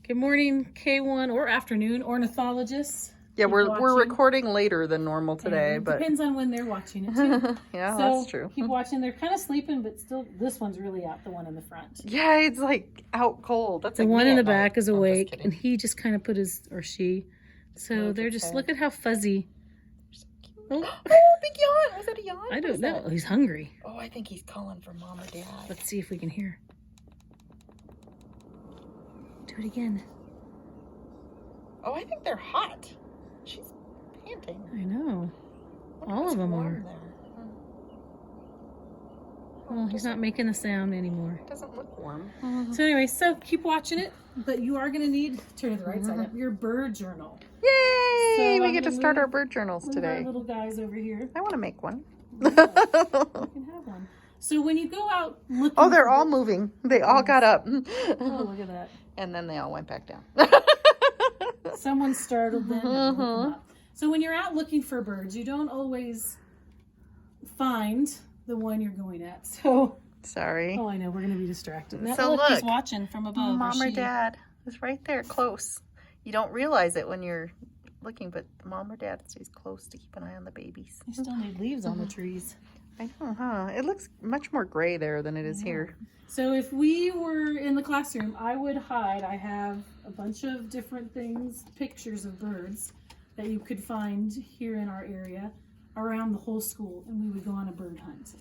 Good morning, K1 or afternoon ornithologists. Yeah, Keep we're watching. recording later than normal today, And but depends on when they're watching it too. yeah, So that's true. keep watching. They're kind of sleeping, but still, this one's really out. The one in the front. Yeah, it's like out cold. That's The like one me in the at night. back is I'm just awake, kidding. and he just kind of put his or she. So Look they're at just that. look at how fuzzy. So cute. Oh, Oh, big yawn. Was that a yawn? I What don't is know. that? He's hungry. Oh, I think he's calling for mom or dad. Let's see if we can hear. Do it again. Oh, I think they're hot. She's panting. I know. Wonder All what's of them warm are. there. Well, he's not making the sound anymore. It doesn't look warm. So anyway, so keep watching it, but you are going to need, turn it the right side up, your bird journal. Yay! So We I'm get to gonna start our move- bird journals Move our today. little guys over here. I want to make one. You can have one. So when you go out looking Oh, they're for all birds- moving. They all got up. Oh, look at that. And then they all went back down. Someone startled them and woke them up. So when you're out looking for birds, you don't always find the one you're going at. So, Sorry. oh, I know, we're going to be distracted. Now, So he's look. watching from above. Mom or she? dad is right there, close. You don't realize it when you're looking, but mom or dad stays close to keep an eye on the babies. You still need leaves on the trees. I know, huh? It looks much more gray there than it is here. So if we were in the classroom, I would hide. I have a bunch of different things, pictures of birds that you could find here in our area around the whole school, and we would go on a bird hunt.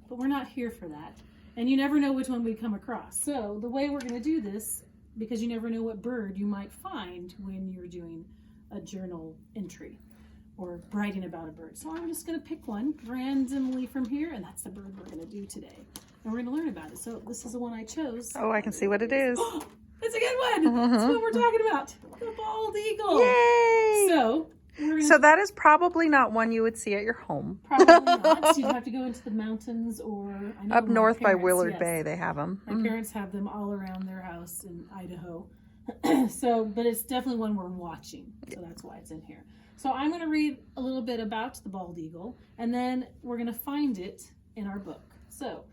But we're not here for that. And you never know which one we come across. So the way we're going to do this, because you never know what bird you might find when you're doing a journal entry or writing about a bird. So I'm just going to pick one randomly from here, and that's the bird we're going to do today. And we're going to learn about it. So this is the one I chose. Oh, I can see what it is. It's a good one. That's what we're talking about. The bald eagle. Yay! So we're So gonna that is probably not one you would see at your home. probably not. You'd have to go into the mountains or I know Up my north by parents, Willard yes. Bay, they have them. My parents have them all around their house in Idaho. So, but it's definitely one we're watching. So that's why it's in here. So I'm going to read a little bit about the bald eagle, and then we're going to find it in our book. So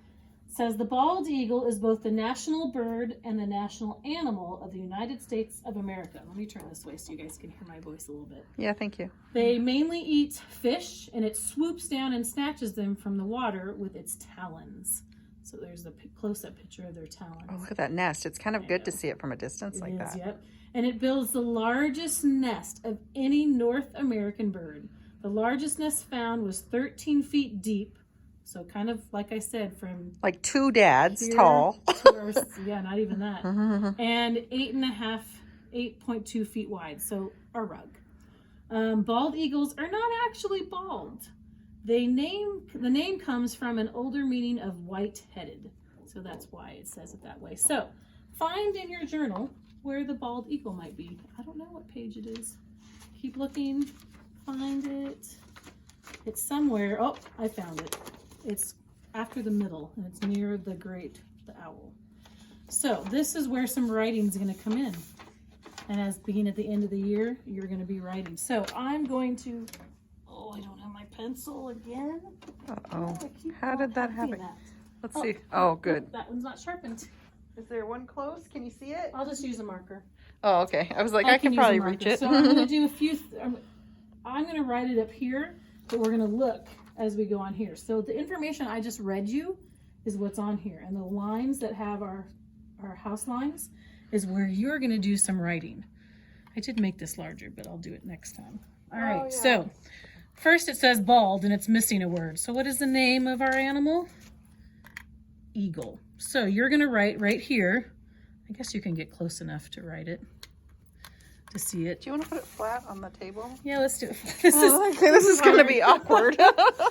it says the bald eagle is both the national bird and the national animal of the United States of America. Let me turn this way so you guys can hear my voice a little bit. Yeah, thank you. They mainly eat fish, and it swoops down and snatches them from the water with its talons. So there's the close-up picture of their talons. Oh, look at that nest. It's kind of I good to know. see it from a distance It like is, that. Yep. And it builds the largest nest of any North American bird. The largest nest found was 13 feet deep. So kind of, like I said, from Like two dads here tall. to our, yeah, not even that. And 8.2 feet wide. So a rug. Bald eagles are not actually bald. The name comes from an older meaning of white-headed. So that's why it says it that way. So find in your journal where the bald eagle might be. I don't know what page it is. Keep looking. Find it. It's somewhere. Oh, I found it. It's after the middle, and it's near the owl. So this is where some writing is going to come in. And as being at the end of the year, you're going to be writing. So I'm going to, I don't have my pencil again. Uh-oh. I keep How did that having happen? Let's see. Oh, good. That one's not sharpened. Is there one close? Can you see it? I'll just use a marker. Oh, okay. I was like, I can use a probably marker. reach it. So I'm going to do a few, I'm going to write it up here, but we're going to look as we go on here. So the information I just read you is what's on here. And the lines that have our house lines is where you're going to do some writing. I did make this larger, but I'll do it next time. All right. yeah. So first it says bald and it's missing a word. So what is the name of our animal? Eagle. So you're going to write right here. I guess you can get close enough to write it, to see it. Do you want to put it flat on the table? Yeah, let's do it. This is going to be awkward.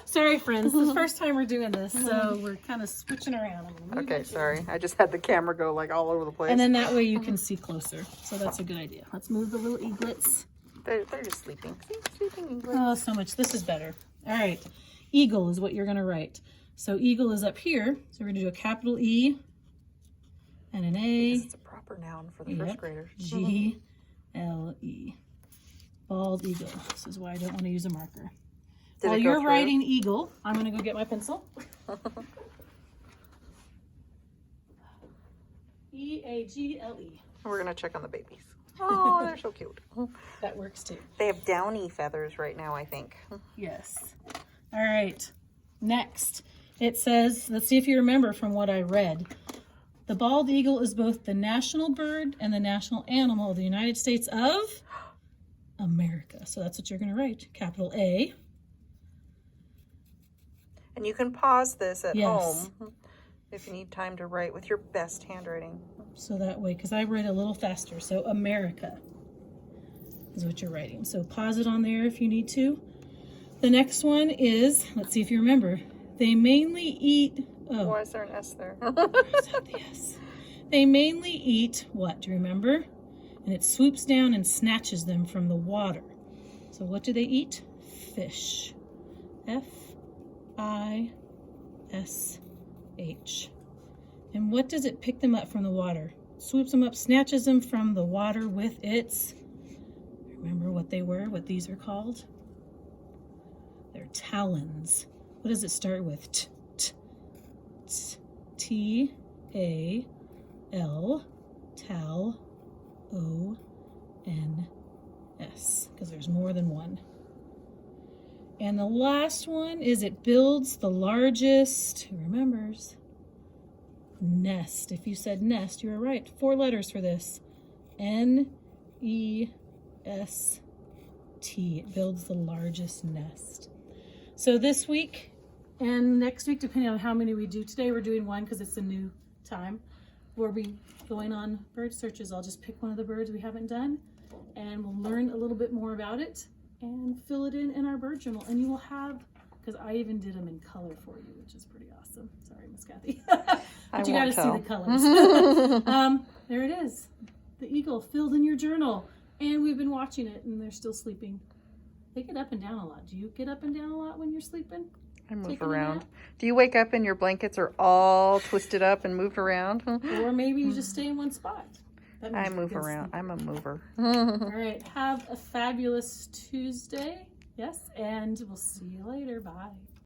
Sorry, friends. This is the first time we're doing this, so we're kind of switching around. I'm gonna move Okay, it. sorry. I just had the camera go like all over the place. And then that way you can see closer. So that's a good idea. Let's move the little eaglets. They're just sleeping. See, sleeping English. Oh, so much. This is better. All right. Eagle is what you're going to write. So eagle is up here. So we're going to do a capital E and an A. This is a proper noun for the first graders. G-L-E. Bald eagle. This is why I don't want to use a marker. Did While it go you're through? writing eagle, I'm going to go get my pencil. E-A-G-L-E. We're gonna check on the babies. Oh, they're so cute. That works too. They have downy feathers right now, I think. Yes. All right. Next, it says, let's see if you remember from what I read. The bald eagle is both the national bird and the national animal of the United States of America. So that's what you're going to write. Capital A. And you can pause this at Yes. home if you need time to write with your best handwriting. So that way, because I read a little faster. So America is what you're writing. So pause it on there if you need to. The next one is, let's see if you remember. They mainly eat, Why is there an S there? yes. They mainly eat what? Do you remember? And it swoops down and snatches them from the water. So what do they eat? Fish. F-I-S-H. And what does it pick them up from the water? Swoops them up, snatches them from the water with its, remember what they were, what these are called? They're talons. What does it start with? T-A-L, tal, O-N-S, because there's more than one. And the last one is it builds the largest, who remembers? Nest. If you said nest, you were right. 4 letters for this. N-E-S-T. It builds the largest nest. So this week and next week, depending on how many we do today, we're doing one because it's a new time. We'll be going on bird searches. I'll just pick one of the birds we haven't done and we'll learn a little bit more about it and fill it in our bird journal. And you will have, because I even did them in color for you, which is pretty awesome. Sorry, Miss Kathy. But you got to see the colors. There it is. The eagle filled in your journal. And we've been watching it and they're still sleeping. They get up and down a lot. Do you get up and down a lot when you're sleeping? I move Taking a around. nap? Do you wake up and your blankets are all twisted up and moved around? Or maybe you just stay in one spot. That means I you're move good around. sleeper. I'm a mover. All right. Have a fabulous Tuesday. Yes. And we'll see you later. Bye.